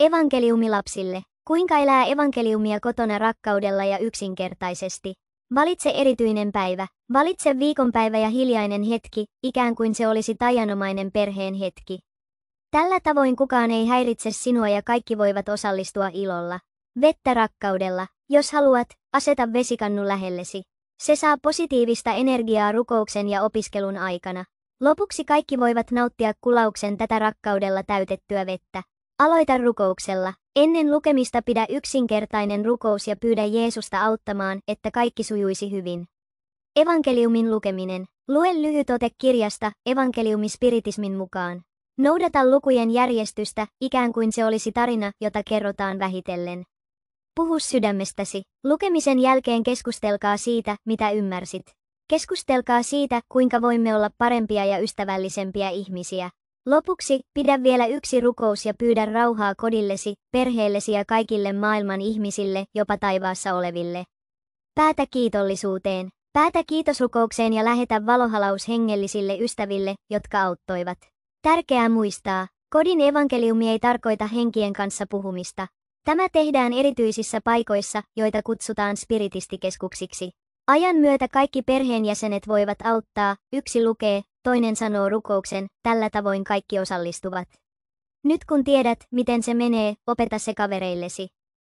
Evankeliumi lapsille. Kuinka elää evankeliumia kotona rakkaudella ja yksinkertaisesti? Valitse erityinen päivä. Valitse viikonpäivä ja hiljainen hetki, ikään kuin se olisi taianomainen perheen hetki. Tällä tavoin kukaan ei häiritse sinua ja kaikki voivat osallistua ilolla. Vettä rakkaudella. Jos haluat, aseta vesikannu lähellesi. Se saa positiivista energiaa rukouksen ja opiskelun aikana. Lopuksi kaikki voivat nauttia kulauksen tätä rakkaudella täytettyä vettä. Aloita rukouksella. Ennen lukemista pidä yksinkertainen rukous ja pyydä Jeesusta auttamaan, että kaikki sujuisi hyvin. Evankeliumin lukeminen. Lue lyhyt ote kirjasta, evankeliumi spiritismin mukaan. Noudata lukujen järjestystä, ikään kuin se olisi tarina, jota kerrotaan vähitellen. Puhu sydämestäsi. Lukemisen jälkeen keskustelkaa siitä, mitä ymmärsit. Keskustelkaa siitä, kuinka voimme olla parempia ja ystävällisempiä ihmisiä. Lopuksi, pidä vielä yksi rukous ja pyydä rauhaa kodillesi, perheellesi ja kaikille maailman ihmisille, jopa taivaassa oleville. Päätä kiitollisuuteen. Päätä kiitosrukoukseen ja lähetä valohalaus hengellisille ystäville, jotka auttoivat. Tärkeää muistaa, kodin evankeliumi ei tarkoita henkien kanssa puhumista. Tämä tehdään erityisissä paikoissa, joita kutsutaan spiritistikeskuksiksi. Ajan myötä kaikki perheenjäsenet voivat auttaa, yksi lukee, toinen sanoo rukouksen, tällä tavoin kaikki osallistuvat. Nyt kun tiedät, miten se menee, opeta se kavereillesi.